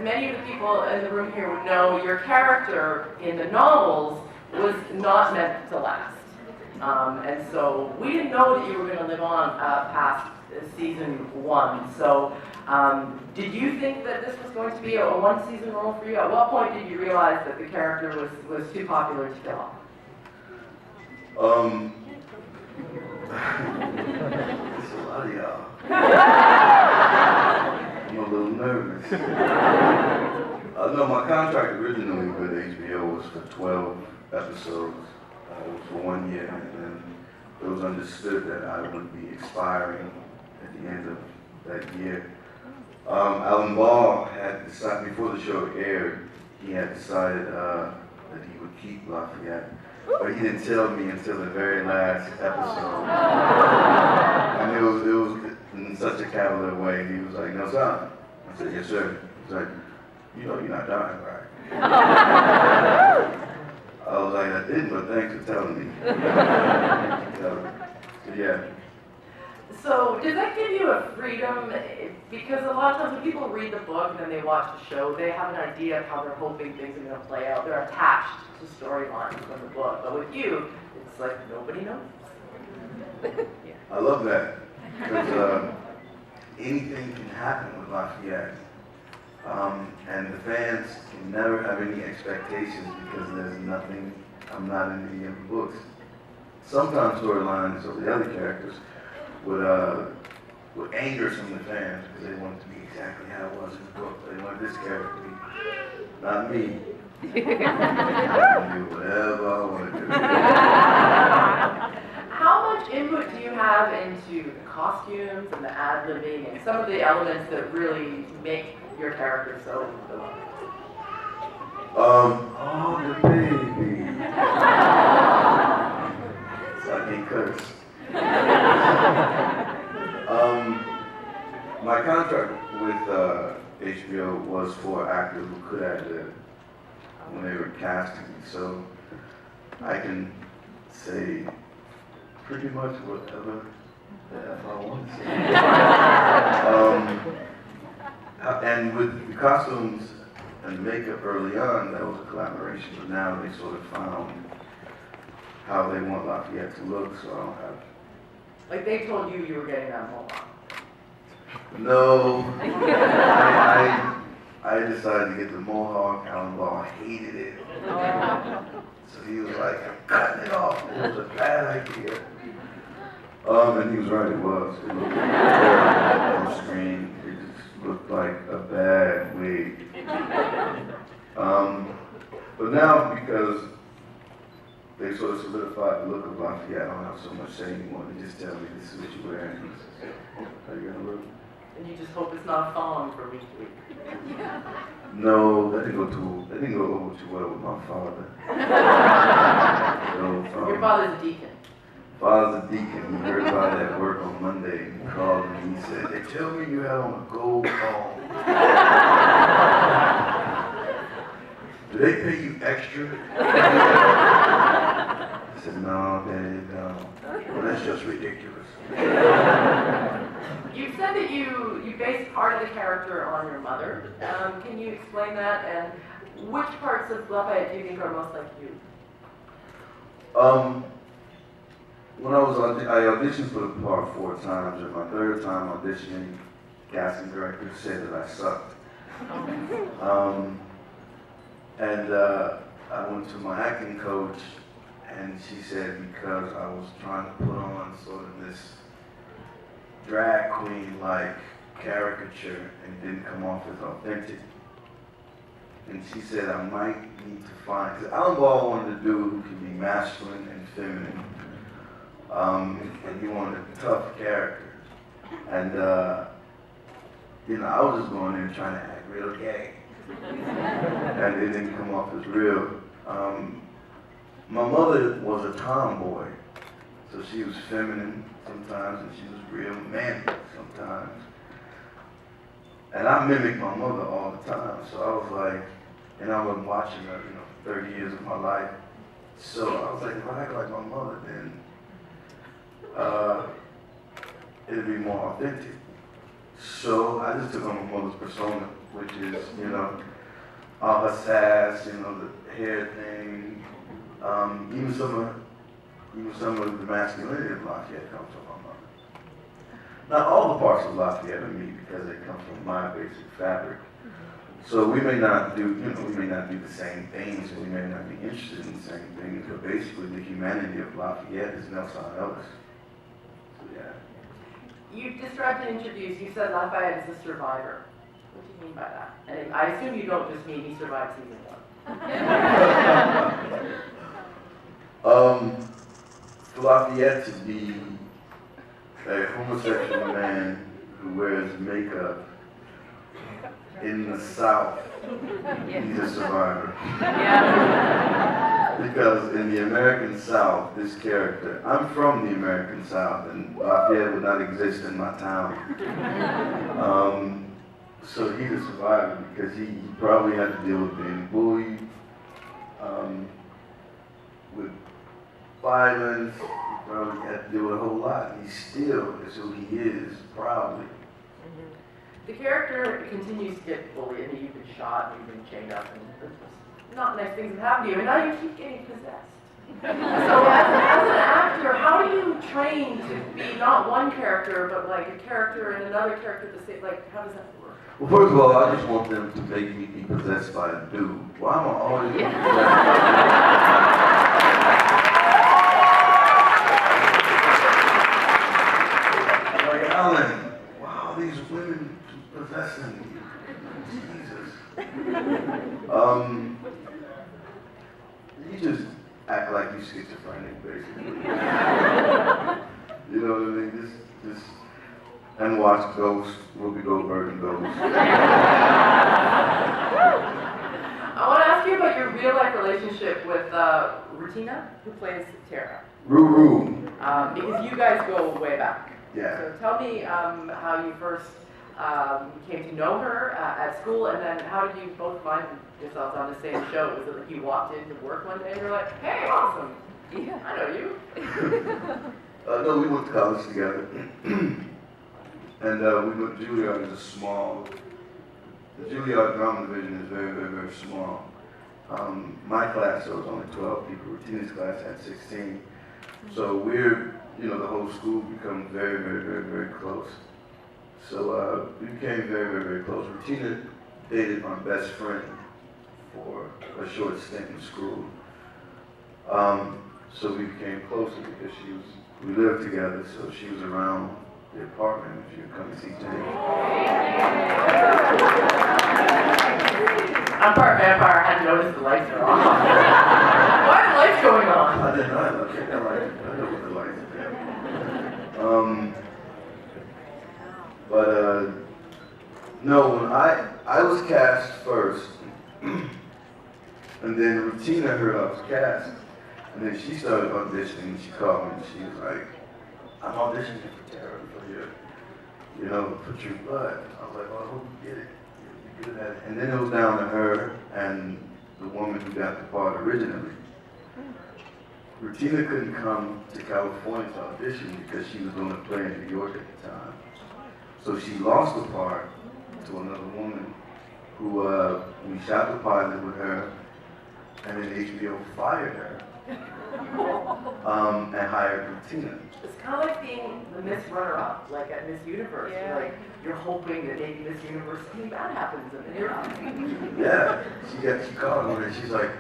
as many of the people in the room here would know, your character in the novels was not meant to last. And so we didn't know that you were going to live on past season 1. So did you think that this was going to be a one-season role for you? At what point did you realize that the character was too popular to kill off? It's a lot of y'all. I'm a little nervous. No, my contract originally with HBO was for 12 episodes. It was for 1 year, and then it was understood that I would be expiring at the end of that year. Alan Ball had decided, before the show aired, he had decided that he would keep Lafayette. But he didn't tell me until the very last episode. And it was in such a cavalier way. He was like, "Nelsan." I said, "Yes, sir." He's like, "You know you're not dying, right?" I was like, "I didn't, but thanks for telling me." So, yeah. So does that give you a freedom? Because a lot of times when people read the book and then they watch the show, they have an idea of how they're hoping things are going to play out. They're attached to storylines from the book. But with you, it's like nobody knows. Yeah. I love that. Because anything can happen with Lafayette. And the fans can never have any expectations because there's nothing, I'm not in any of the books. Sometimes storylines of the other characters would anger some of the fans because they want it to be exactly how it was in the book. They want this character to be, not me. I can do whatever I want to do. How much input do you have into the costumes and the ad-libbing and some of the elements that really make your character so beloved? Oh, the baby. So I can't curse. My contract with HBO was for actors who could ad-lib when they were casting me, so I can say pretty much whatever the F I want to say. And with the costumes and makeup early on, that was a collaboration, but now they sort of found how they want Lafayette to look, so I don't have... Like they told you were getting that mohawk. No, I decided to get the mohawk. Alan Ball hated it. So he was like, "I'm cutting it off." It was a bad idea. And he was right, it was. It looked terrible on screen. It just looked like a bad wig. But now, because they sort of solidified the look of Lafayette, I don't have so much say anymore. They just tell me, "This is what you're wearing. How you gonna look?" And you just hope it's not a thong for week to week. No, that didn't go over too well with my father. So, Your father's a deacon. Father's a deacon. He heard about it at work on Monday. He called and he said, "They tell me you had on a gold thong. Do they pay you extra?" I said, "No, Daddy, no. Well, that's just ridiculous." You said that you based part of the character on your mother. Can you explain that? And which parts of Lafayette do you think are most like you? When I auditioned for the part 4 times, and my 3rd time auditioning, casting director said that I sucked. I went to my acting coach, and she said because I was trying to put on sort of this drag queen-like caricature and didn't come off as authentic. And she said I might need to find, because Alan Ball wanted a dude who could be masculine and feminine. And he wanted a tough character. And, I was just going in trying to act real gay. And it didn't come off as real. My mother was a tomboy. So she was feminine sometimes, and she was real manly sometimes. And I mimicked my mother all the time. So I was like, and I wasn't watching her, 30 years of my life. So I was like, if I act like my mother, then it'd be more authentic. So I just took on my mother's persona which is, you know, all her sass, you know, the hair thing, even some of the masculinity of Lafayette comes from my mother. Not all the parts of Lafayette are me because it comes from my basic fabric. So we may not do, you know, we may not do the same things, and we may not be interested in the same things, but basically the humanity of Lafayette is Nelsan Ellis. So yeah. You described and introduced, you said Lafayette is a survivor. What do you mean by that? And I assume you don't just mean he survived season 1. For Lafayette to be a homosexual man who wears makeup in the South, he's a survivor. Yeah. Because in the American South, this character, I'm from the American South, and Lafayette would not exist in my town. So he's a survivor because he probably had to deal with being bullied, with violence. He probably had to deal with a whole lot. He still is who he is, proudly. The character continues to get bullied, and you've been shot, and you've been chained up, and not nice things have happened to you, and now you keep getting possessed. So as an actor, how do you train to be not one character, but like a character and another character to say, like, how does that work? Well, first of all, I just want them to make me be possessed by a dude. Why am I always being possessed by a dude? Like, Alan, wow, these women possessing me. Jesus. You just act like you're schizophrenic, basically. You know what I mean? Just and watch Ghost, Whoopi Goldberg and Ghost. I want to ask you about your real life relationship with Rutina, who plays Tara. Ruru. Because you guys go way back. Yeah. So tell me how you first came to know her at school, and then how did you both find yourselves on the same show? Was it like you walked into work one day and you're like, hey, awesome, yeah, I know you? No, we went to college together. And we went, Juilliard is the Juilliard drama division is very, very, very small. My class, there was only 12 people. Rutina's class had 16. So we're, you know, the whole school becomes very, very, very, very close. So we became very, very, very close. Rutina dated my best friend for a short stint in school. So we became closer because we lived together, so she was around the apartment if you come to see Jenny. I'm part vampire, I hadn't noticed the lights are off. Why are the lights going on? I did not. I think I like it. I know what the lights are. No, when I was cast first, and then Rutina heard I was cast, and then she started auditioning, and she called me, and she was like, I'm auditioning for Tara for you know, for True Blood. I was like, well, I hope you get it. You're good at it. And then it was down to her and the woman who got the part originally. Rutina couldn't come to California to audition because she was doing a play in New York at the time. So she lost the part to another woman who, we shot the pilot with her, and then HBO fired her and hired Rutina. It's kind of like being the Miss Runner-Up, like at Miss Universe. Yeah. Like, you're hoping that maybe Miss Universe, something bad happens, and then you're on. Yeah, she called me and she's like,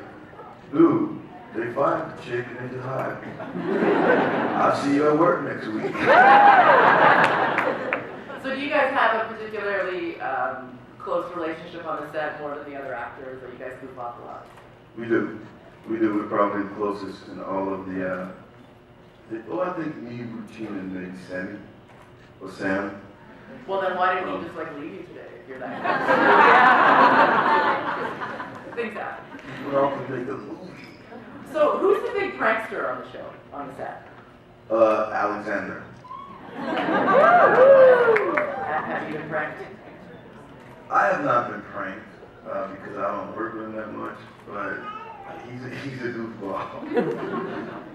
dude, they fired the chick and they just hired me. I'll see you at work next week. So do you guys have a particularly close relationship on the set, more than the other actors, or you guys goof off a lot? We do. We're probably the closest in all of I think me, Rutina, and maybe Sammy, or Sam. Well, then why didn't he just like leave you today if you're that close? Things happen. We're all to make a movie. So who's the big prankster on the show, on the set? Alexander. Have you been pranked? I have not been pranked because I don't work with him that much, but he's a goofball.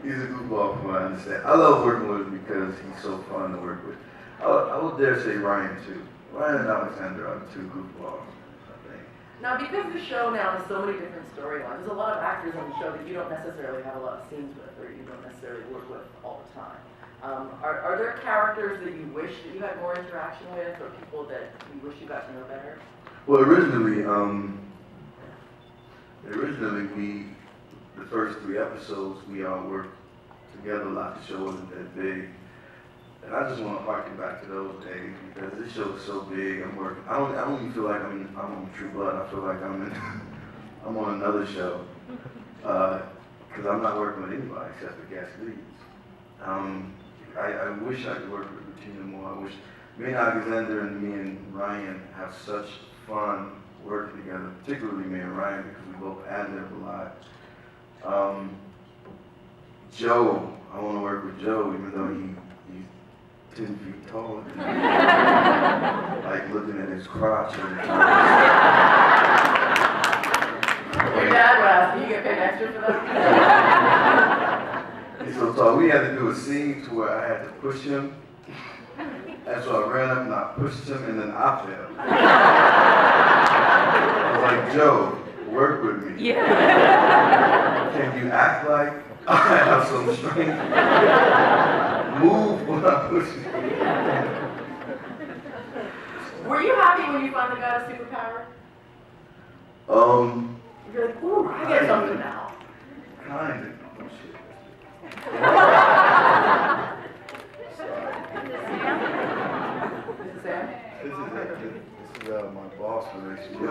He's a goofball from what I understand. I love working with him because he's so fun to work with. I would dare say Ryan too. Ryan and Alexander are the two goofballs. Now, because the show now has so many different storylines, there's a lot of actors on the show that you don't necessarily have a lot of scenes with, or you don't necessarily work with all the time. Are there characters that you wish that you had more interaction with, or people that you wish you got to know better? Well, originally the first 3 episodes, we all worked together a lot. The show wasn't that big. And I just want to harken back to those days because this show is so big. I don't even feel like I'm on True Blood. I feel like I'm on another show. Because I'm not working with anybody except for guest leads. I wish I could work with Regina more. I wish me and Alexander and me and Ryan have such fun working together, particularly me and Ryan because we both ad-lib a lot. Joe, I want to work with Joe even though he's 10 feet tall. Like looking at his crotch every time. Your dad would ask, do you get paid extra for that? He's so tall. We had to do a scene to where I had to push him. And so I ran up and I pushed him and then I fell. I was like, Joe, work with me. Yeah. Can you act like I have some strength? Move when I push you. Were you happy when you finally got a superpower? You're like, ooh, I get something now. Kind of. Oh, shit. This is Sam? This is my boss relationship.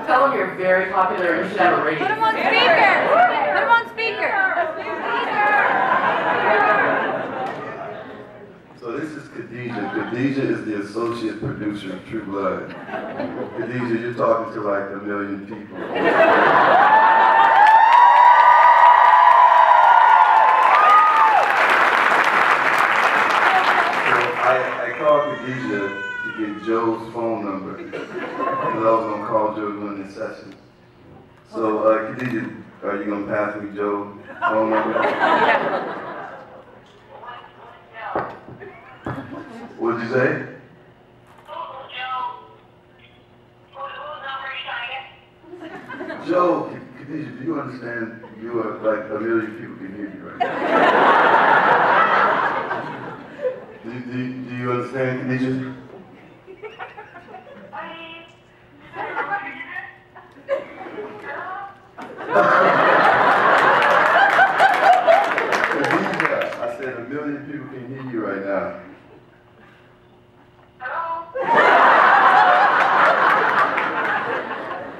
Tell them you're very popular and you should have a radio. Put him on speaker. Put him on speaker. So this is Khadijah. Khadijah is the associate producer of True Blood. Khadijah, you're talking to like 1 million people. I called Khadijah to get Joe's phone number because I was going to call Joe during this session. So Khadijah, are you going to pass me Joe's phone number? What'd you say? Joe, Khadijah, do you understand you are like 1 million people can hear you right now? Do you understand, Khadijah? Khadijah, I said 1 million people can hear you right now.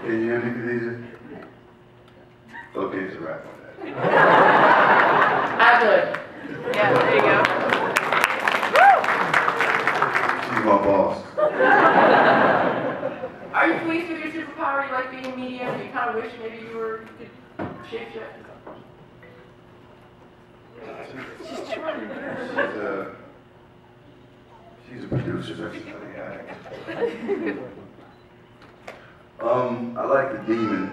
Can you hear me, Khadijah? Okay, it's a wrap on that. Ad-lib. Yeah, there you go. She's my boss. Are you pleased with your superpower? Do you like being in media? Do you kind of wish maybe you could shape shift? She's a producer, that's just how they act. I like the demon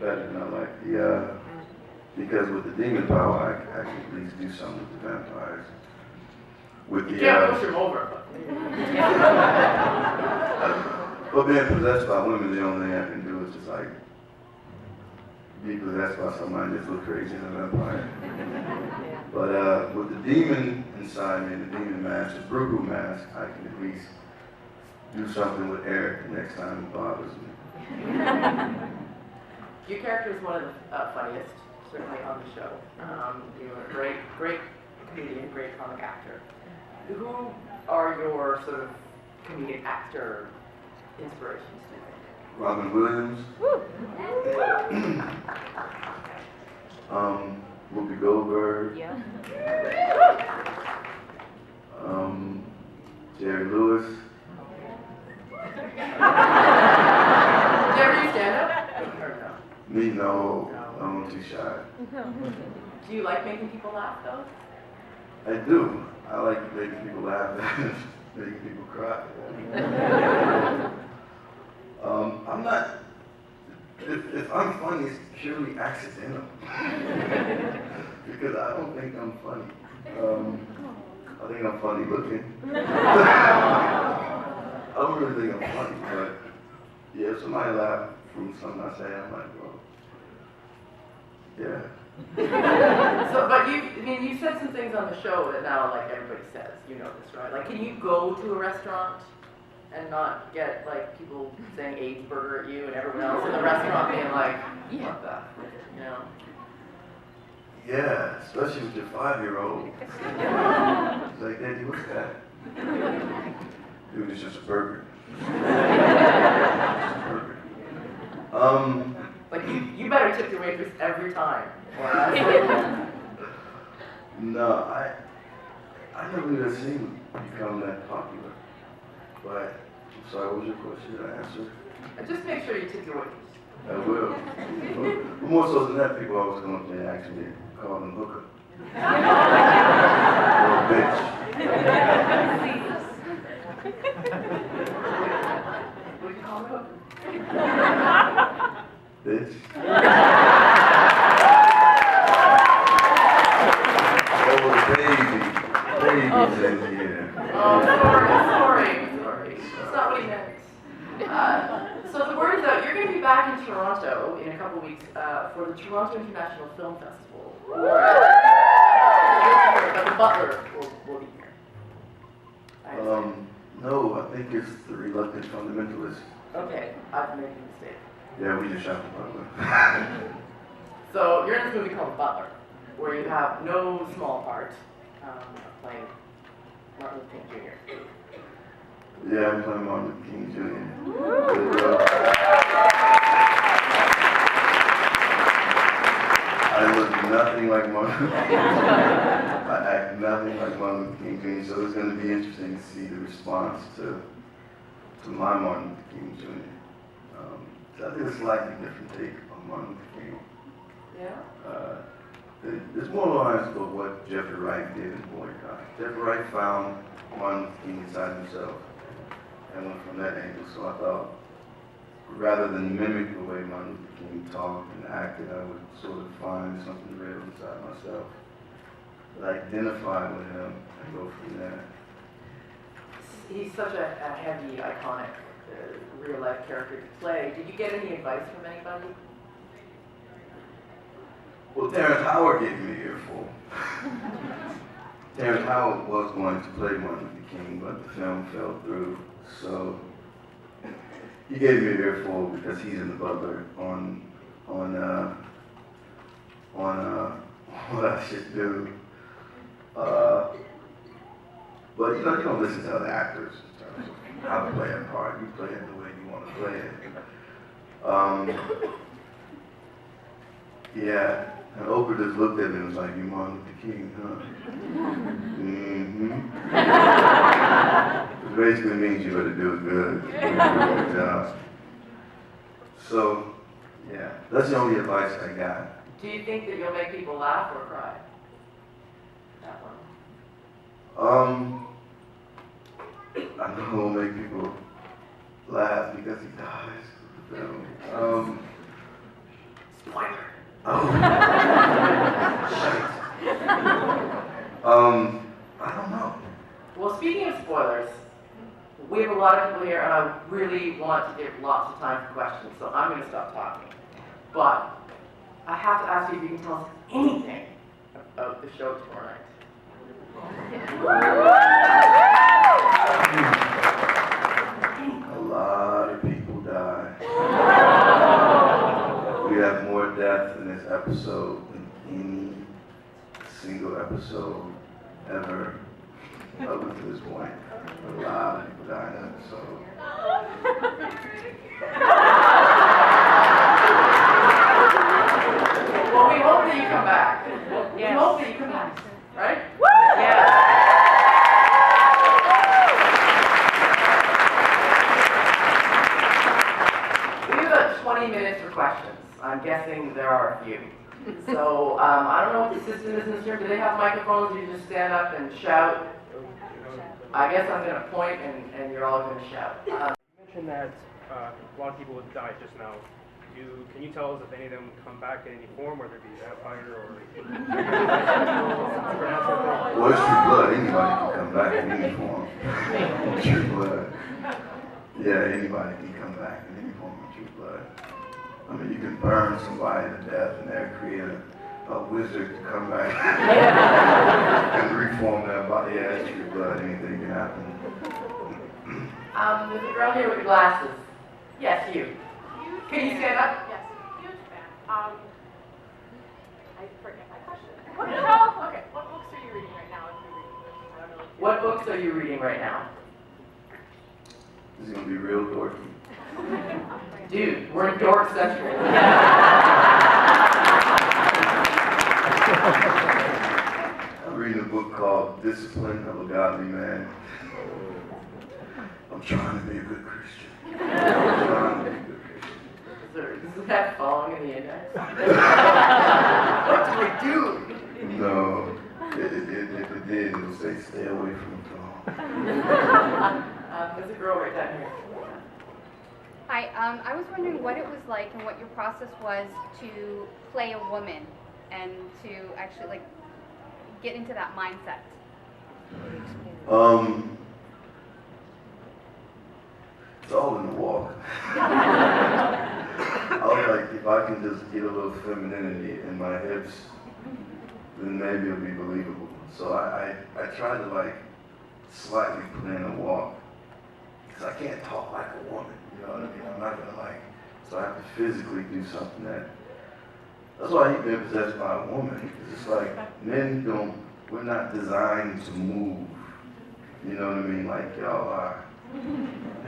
better than I like the, because with the demon power, I can at least do something with the vampires. With the, You can't push him over. but being possessed by women, the only thing I can do is just like, be possessed by somebody and just look crazy as a vampire. But with the demon inside me, the demon mask, the brutal mask, I can at least do something with Eric the next time it bothers me. Your character is one of the funniest, certainly on the show. You're a great comedian, great comic actor. Who are your sort of comedic actor inspirations, do you think? Robin Williams. Whoopi Goldberg. Yeah. Jerry Lewis. Did you ever do stand-up? Or no? Me, no. I'm too shy. Do you like making people laugh, though? I do. I like making people laugh and making people cry. I'm not. If I'm funny, it's purely accidental. Because I don't think I'm funny. I think I'm funny looking. I don't really think I'm funny, but Yeah, if somebody laugh from something I say, I'm like, well, yeah. But you said some things on the show that now, like, everybody says, you know this, right? Like, can you go to a restaurant and not get, like, people saying AIDS burger at you and everyone else in the restaurant being like, what the, you know? Yeah, especially with your 5-year-old. It's like, Daddy, what's that? Dude, it's just a burger. Just a burger. Like, you better tip your waitress every time. Or No, I never would have seen it become that popular. But, I'm sorry, what was your question? Did I answer? just make sure you tip your waitress. I will. But more so than that, people always come up there and actually call them hooker. Or bitch. What do you call her? Bitch. Babies in here. Oh, sorry. That's not what he meant. So the word is out. You're going to be back in Toronto in a couple weeks for the Toronto International Film Festival. But the butler will be here. No, I think it's The Reluctant Fundamentalist. Okay, I've made a mistake. Yeah, we just shot the butler. So you're in this movie called Butler, where you have no small part playing Martin Luther King Jr. Yeah, I'm playing Martin Luther King Jr. I look nothing like Martin Luther King. I act nothing like Martin Luther King Jr., so it's going to be interesting to see the response to my Martin Luther King Jr. I think it's a slightly different take on Martin Luther King. Yeah? There's more lines about what Jeffrey Wright did in Boycott. Jeffrey Wright found Martin Luther King inside himself and went from that angle. So I thought, rather than mimic the way Martin Luther King talked and acted, I would sort of find something real inside myself. But identify with him and go from there. He's such a heavy, iconic, real-life character to play. Did you get any advice from anybody? Well, Terrence Howard gave me an earful. Terrence Howard was going to play Martin Luther King, but the film fell through. So he gave me an earful because he's in The Butler on what I should do. But you don't listen to other actors in terms of how to play a part. You play it the way you want to play it. Yeah, and Oprah just looked at me and was like, "You Martin Luther King, huh?" It basically means you better do it good. You better do a good job. So, yeah, that's the only advice I got. Do you think that you'll make people laugh or cry? That one. I know it'll make people laugh because he dies in the film. Spoiler. Oh. I don't know. Well, speaking of spoilers, we have a lot of people here, and I really want to give lots of time for questions, so I'm going to stop talking. But I have to ask you if you can tell us anything about the show tomorrow night. A lot of people die. We have more death in this episode than any single episode ever up to this point. A lot of people die in that episode. Well, we hope that you come back. We hope that you come back, right? Yeah. We have about 20 minutes for questions. I'm guessing there are a few. So I don't know what the system is in this room. Do they have microphones? You just stand up and shout. I guess I'm going to point and you're all going to shout. You mentioned that a lot of people have died just now. Can you tell us if any of them come back in any form, whether it be vampire or supernatural? Well, it's True Blood. Anybody can come back in any form. True Blood. Yeah, anybody can come back in any form. I mean, you can burn somebody to death and they'll create a wizard to come back and reform their body. Yeah, that's true, but anything can happen. There's a girl here with glasses. Yes, you. Can you stand up? Yes, huge fan. I forget my question. Okay, what books are you reading right now? If you're reading, I don't know. What books are you reading right now? This is gonna be real dorky. Dude, we're in dork central. I'm reading a book called Discipline of a Godly Man. I'm trying to be a good Christian. I'm trying to be a good Christian. Does it have thong in the index? What do I do? No, if it did, it would say stay away from the phone. There's a girl right down here. Hi, I was wondering what it was like and what your process was to play a woman and to actually like get into that mindset. It's all in the walk. I was like, if I can just get a little femininity in my hips, then maybe it'll be believable. So I try to like slightly put in a walk, because I can't talk like a woman, you know what I mean? I'm not gonna like, so I have to physically do something that's why I hate being possessed by a woman, because it's like, we're not designed to move, you know what I mean, like y'all are.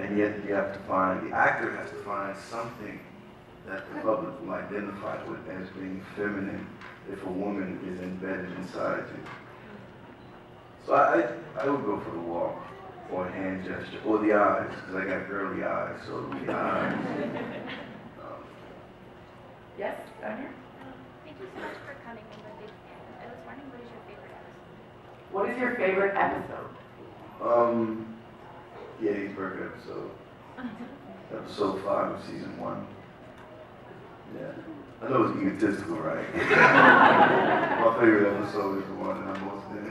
And yet you have to the actor has to find something that the public will identify with as being feminine if a woman is embedded inside you. So I would go for the walk, or a hand gesture, or the eyes, because I got girly eyes, so the eyes. Yes, down here. Thank you so much for coming. I'm a big fan. I was wondering, what is your favorite episode? What is your favorite episode? Gettysburg episode. Episode 5 of season 1. Yeah. I know it's egotistical, right? My favorite episode is the one that I'm most in.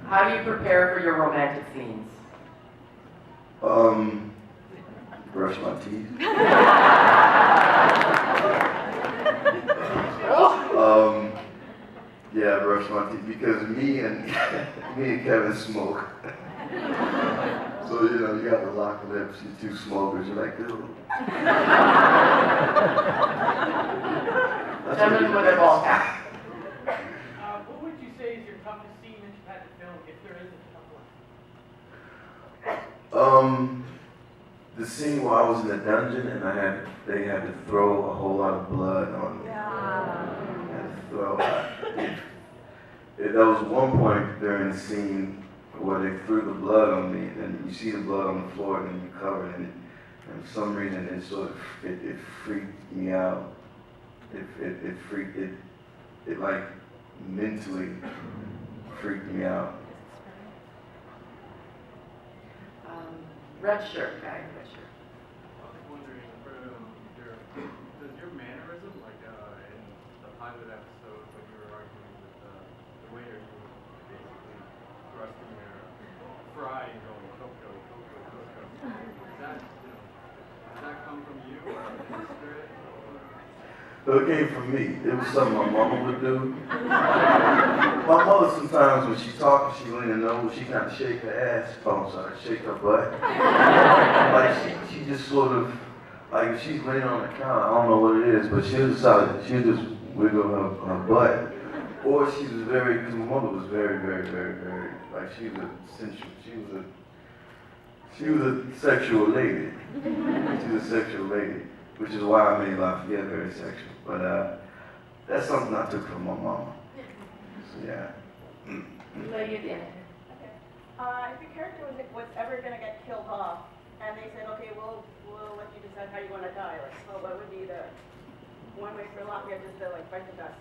How do you prepare for your romantic scenes? Brush my teeth. Yeah, brush my teeth, because me and Kevin smoke. So, you know, you got the locked lips, you two smokers, you're like, ew. Gentlemen with their ball cap. What would you say is your toughest scene that you've had to film, if there is a tough one? The scene where I was in the dungeon and they had to throw a whole lot of blood on me. There was one point during the scene where they threw the blood on me, and you see the blood on the floor, and then you cover it, and for some reason it freaked me out. It like mentally freaked me out. Red shirt guy, red shirt. I was wondering, does your mannerism, like in the pilot episode when you were arguing with the waiter, you were basically thrusting your fry and going, Coco, Coco, Coco. Does that come from you, or is it spirit, or? So it came from me. It was something my mama would do. My mother sometimes when she talks, she leaning over, she kind of shake her ass. Oh, I'm sorry, shake her butt. Like she just sort of, like if she's laying on the counter, I don't know what it is, but she'll just wiggle her butt. Or she was because my mother was very, very, very, very, like she was a sensual, she was a sexual lady. She was a sexual lady, which is why I made Lafayette very sexual. But that's something I took from my mama. So yeah. Lay it in. Okay. If your character was ever going to get killed off, and they said, okay, we'll let you decide how you want to die, like, well, what would be the one way for Lafayette just to, like, bite the dust?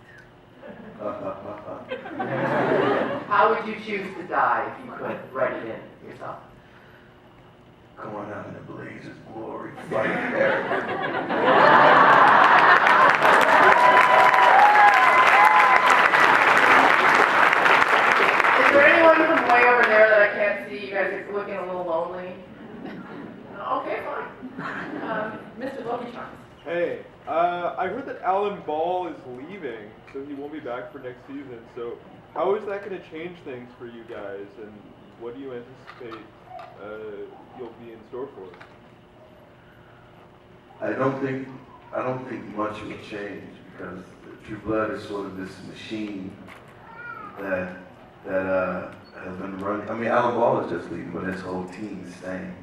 How would you choose to die if you could? Write it in yourself. Going out in a blaze of glory, fighting there. Is there anyone from way over there that Mr. Loki Charms. Hey, I heard that Alan Ball is leaving, so he won't be back for next season. So, how is that going to change things for you guys, and what do you anticipate you'll be in store for? I don't think much will change because True Blood is sort of this machine that has been running. I mean, Alan Ball is just leaving, but his whole team is staying.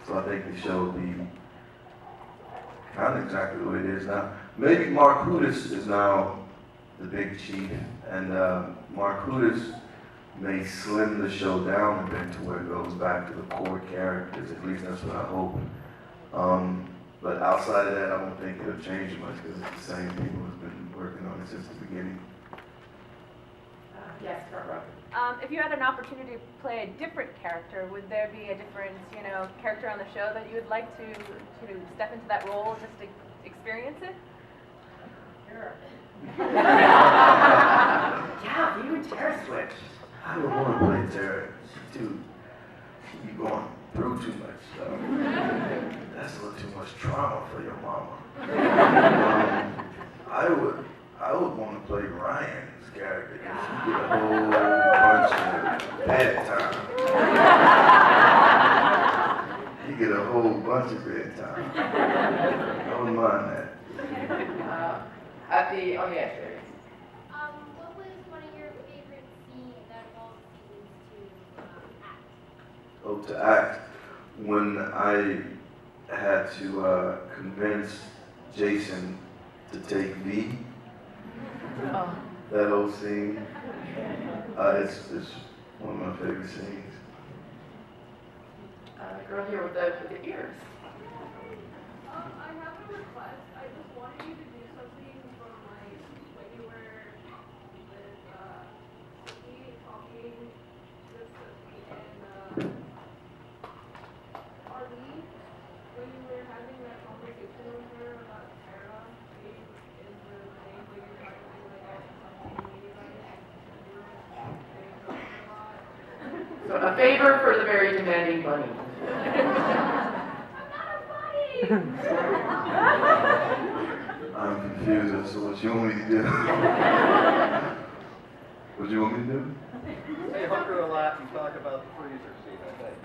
So I think the show will be kind of exactly the way it is now. Maybe Mark Hudis is now the big chief, and Mark Hudis may slim the show down a bit to where it goes back to the core characters. At least that's what I hope. But outside of that, I don't think it'll change much because it's the same people who've been working on it since the beginning. Yes, Barbara. If you had an opportunity to play a different character, would there be a different, character on the show that you would like to step into that role just to experience it? Sure. Yeah, you and Tara switch. I don't want to play Tara. She be going through too much stuff. That's a little too much trauma for your mama. I would want to play Ryan's character because he get a whole bunch of bad time. He get a whole bunch of bad time. I wouldn't mind that. On the exterior. What was one of your favorite scenes out of all seasons to act? To act, when I had to convince Jason to take me. That whole scene, it's one of my favorite scenes. The girl here with the ears. I have a request. I just wanted you to do something from when you were with Cookie talking with Cookie and Arlie, when you were having that conversation with her about Tara being in the thing where you're trying to do So a favor for the very demanding bunny. I'm confused as to what you want me to do. What do you want me to do? Say hooker a lot and talk about the freezer scene, I think.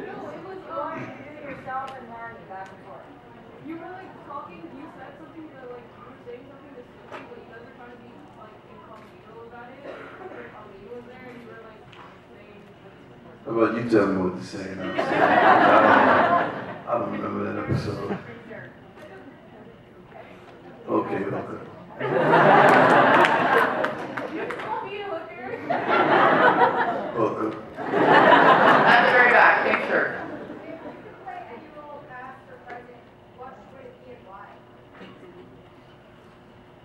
No, it was yourself and Marty back and forth. You were talking, you said something that you were saying something to Suki, but you guys were trying to be incognito about it. Ali was there and you were saying. How about you tell me what to say and I'll say. I don't remember that episode. Okay. Hooker. At the very back, picture.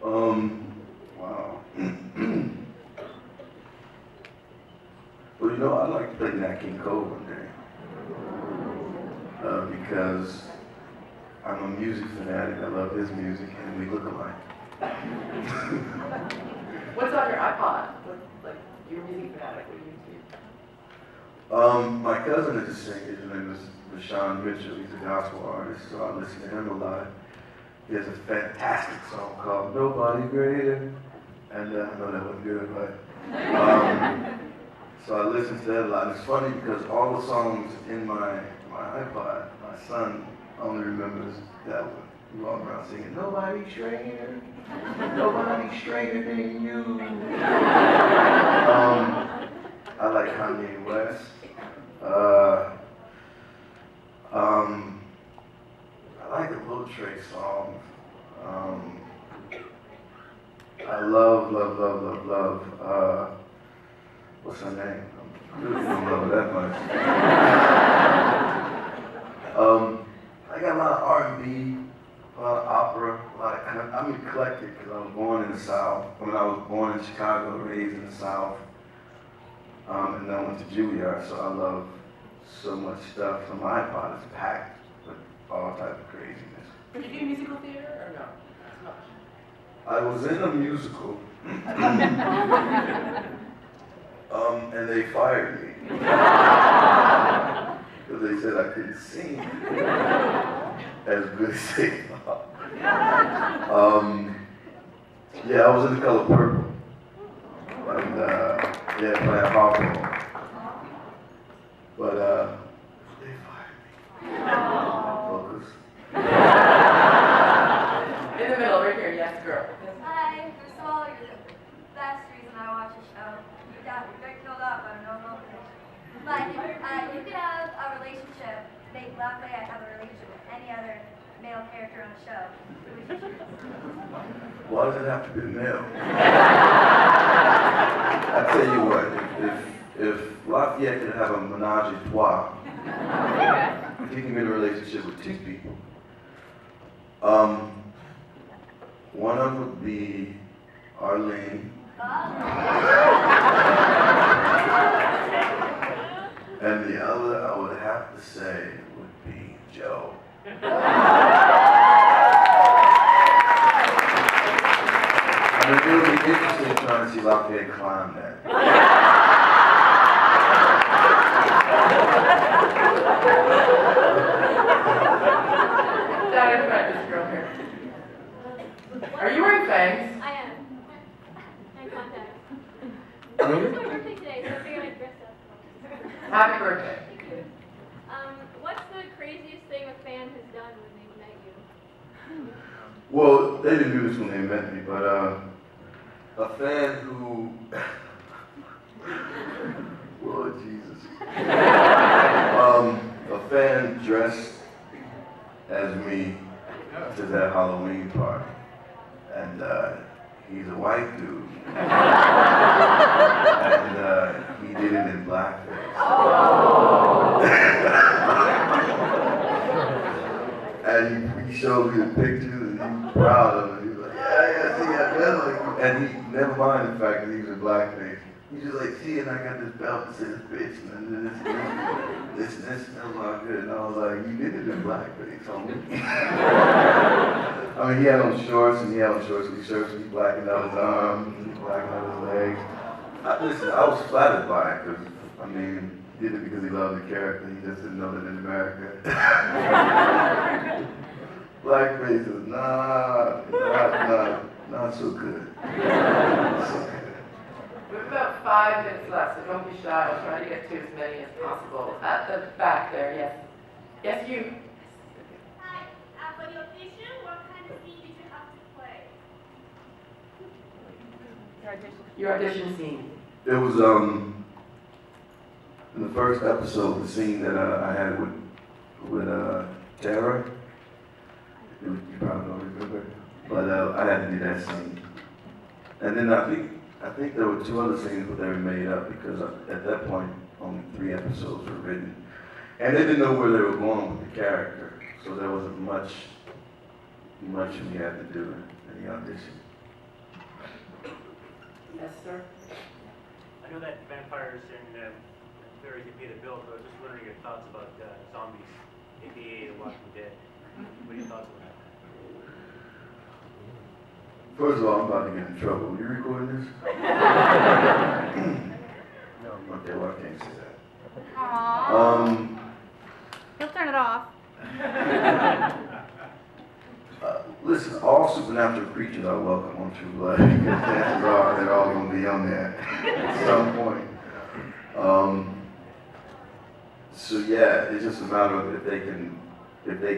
Wow. Well, I'd like to play Nat King Cole one day. Because I'm a music fanatic. I love his music, and we look alike. What's on your iPod? You're a music fanatic. What do you do? My cousin is a singer. His name is Rashawn Mitchell. He's a gospel artist, so I listen to him a lot. He has a fantastic song called Nobody Greater. And I know that wasn't good, but so I listen to that a lot. And it's funny because all the songs in my iPod, my son only remembers that one. We walk around singing, "Nobody straighter, nobody straighter than you." I like Kanye West. I like the Lil Trey songs. I love. What's her name? I really don't love her that much. I got a lot of R&B, a lot of opera, I'm eclectic because I was born in the South. I was born in Chicago, raised in the South. And then I went to Juilliard, so I love so much stuff. So my iPod is packed with all types of craziness. Did you do musical theater or no? Not much. I was in a musical, and they fired me. because they said I couldn't sing as good as they thought. Yeah, I was in the color purple. And yeah, playing harpo. But they fired me. Focus. In the middle, right here, yes, girl. Hi, first of all, you're the best reason I watch the show. You got killed off by no motivation. But you could have a relationship, make Lafayette have a relationship with any other male character on the show. Who would you choose? Why does it have to be male? I tell you what, if Lafayette could have a menage a trois, he can be in a relationship with two people. One of them would be Arlene. And the other, I would have to say, would be Joe. I mean, it would be interesting trying to see Lafayette climb that. Down in front, this girl here. Are you wearing fangs? I am. And contacts. It's my birthday today, so I figured I'd dress up. Happy birthday. What's the craziest thing a fan has done when they've met you? Well, they didn't do this when they met me, but a fan who, Lord Jesus, a fan dressed as me to that Halloween party, and he's a white dude, and he did it in blackface. And he showed me the pictures, and he was proud of it. He was like, yeah, see, I better. And he, never mind the fact that he was in blackface. He's just like, see, and I got this belt that says bitch, and this smells all good. And I was like, you did it in blackface, homie. I mean, he had on shorts, and he had on shorts with his shirts, and he blackened out his arms, and he blackened out his legs. Listen, I was flattered by it, because, I mean, he did it because he loved the character. He just didn't know that in America. Blackface is not so good. Not so good. We have about 5 minutes left, so don't be shy. I'll try to get to as many as possible. At the back there, yes. Yes, you. Hi. For the audition, what kind of scene did you have to play? Your audition scene. It was in the first episode, the scene that I had with Tara. You probably don't remember, but I had to do that scene. And then I think there were 2 other scenes, but they were made up because at that point only 3 episodes were written, and they didn't know where they were going with the character, so there wasn't much we had to do in the audition. Yes, sir. I know that vampires and fairies can pay the bill, but I was just wondering your thoughts about zombies, aka The Walking Dead. What are your thoughts on that? First of all, I'm about to get in trouble. Are you recording this? No. Okay, well, I can't say that. Aww. He'll turn it off. Listen, all supernatural creatures are welcome on True Blood. Because chances are they're all going to be on there at some point. So yeah, it's just a matter of if they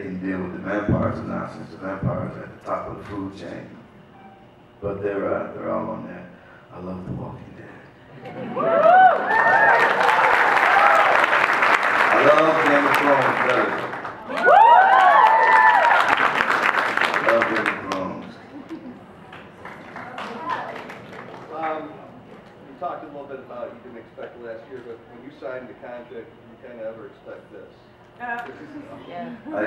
can deal with the vampires or not, since the vampires are at the top of the food chain. But they're all on there. I love The Walking Dead. I love Game of Thrones better. I love Game of Thrones. You talked a little bit about you didn't expect it last year, but when you signed the contract, you kind of ever expect this? I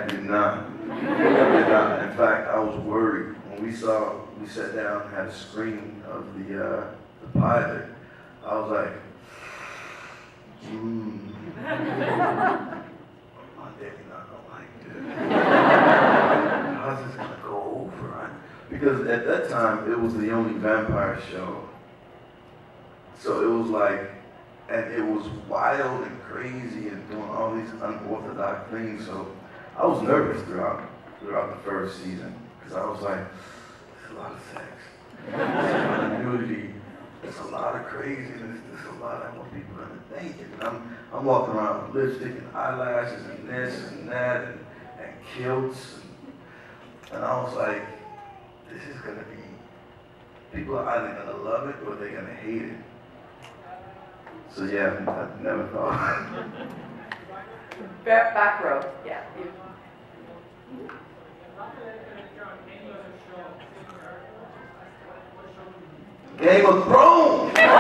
did not. In fact, I was worried when we sat down and had a screening of the pilot. I was like, my daddy not gonna like this. How's this gonna go over? Because at that time, it was the only vampire show. So it was like, and it was wild and crazy and doing all these unorthodox things. So I was nervous throughout the first season because I was like, there's a lot of sex, there's a lot of nudity, there's a lot of craziness, there's a lot of what people are gonna think. And I'm walking around with lipstick and eyelashes and this and that and kilts, and I was like, this is gonna be, people are either gonna love it or they're gonna hate it. So yeah, I never thought. Back row, yeah. Game of Thrones! That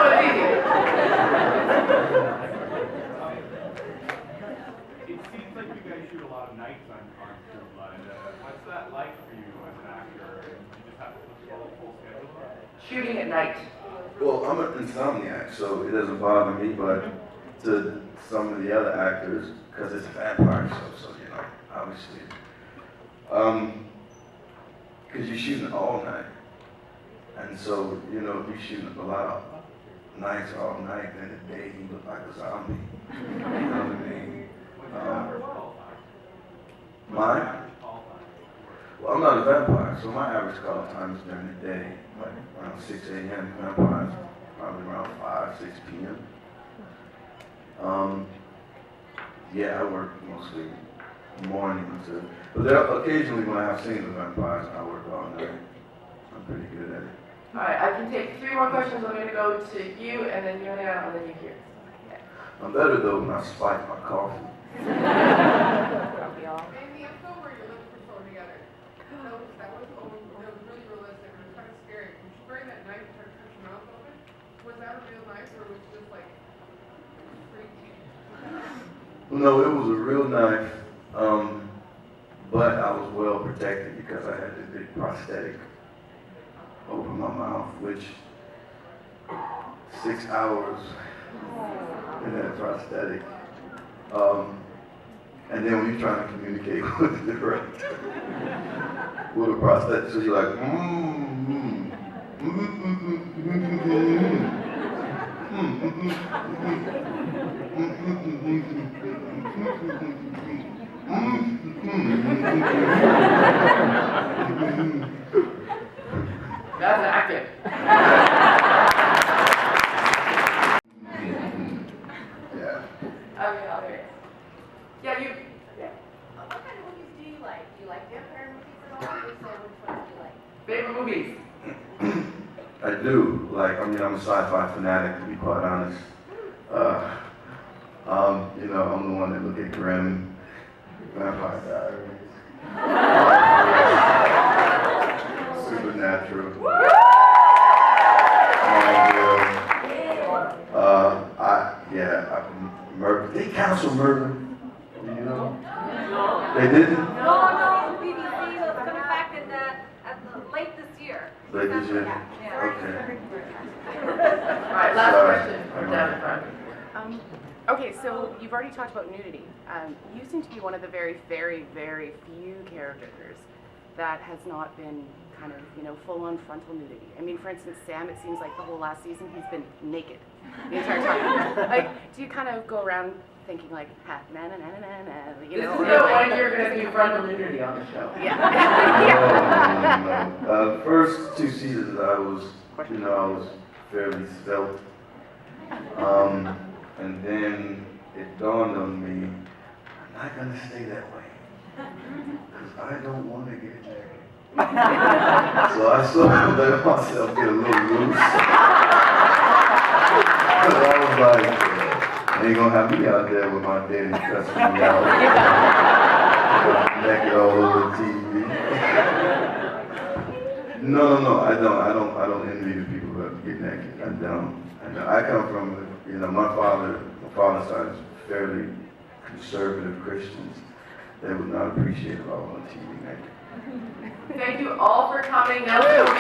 was easy. It seems like you guys shoot a lot of nights on True Blood. What's that like for you as an actor? You just have to follow a full schedule? Shooting at night. Well, I'm an insomniac, so it doesn't bother me, but to some of the other actors, because it's a vampire show, so you know, obviously. Because you're shooting all night. And so, you know, if you're shooting a lot of nights all night, then the day you look like a zombie. You know what I mean? Mine? Well, I'm not a vampire, so my average call time is during the day, like around 6 a.m. Vampires, probably around 5, 6 p.m. Yeah, I work mostly mornings, but there are occasionally when I have scenes of vampires, I work all night. I'm pretty good at it. All right, I can take 3 more questions. I'm going to go to you, and then Julia, and then you here. I'm better though when I spike my coffee. In the episode where you're looking for someone together, that was really realistic and it was kind of scary. When she buried that knife and tried to cut your mouth open, was that a real knife or was it just like freaky? No, it was a real knife, but I was well protected because I had this big prosthetic over my mouth, which 6 hours in that prosthetic. And then when you're trying to communicate with the director, with a prosthetic, so you're like, That's acting. yeah. Okay. Yeah, you. Yeah. What kind of movies do you like? Do you like vampire movies at all? If so, which ones do you like? Favorite movies? I do. Like, I mean, I'm a sci-fi fanatic, to be quite honest. You know, I'm the one that look at Grimm, Vampire Diaries, Supernatural, Murder. They cancel Murder. You know? They didn't? No, BBC was coming back in late this year. Late this year? Yeah. Okay. All right, last Sorry. question from down in front. Okay, so you've already talked about nudity. You seem to be one of the very, very, very few characters that has not been kind of, you know, full-on frontal nudity. I mean, for instance, Sam, it seems like the whole last season he's been naked the entire time. Like, do you kind of go around thinking like, ha, na na na na na na, you know? This is the one you're going to do frontal nudity on the show. Yeah. No. First 2 seasons I was fairly svelte. And then it dawned on me, I'm not gonna stay that way. Because I don't want to get naked. So I sort of let myself get a little loose. Because I was like, they ain't gonna have me out there with my daddy cussing me out. Naked all over TV. No, I don't envy the people that get naked. I don't. I come from, my father's side is fairly conservative Christians. They would not appreciate it all on TV naked. Thank you all for coming. Nelsan Ellis.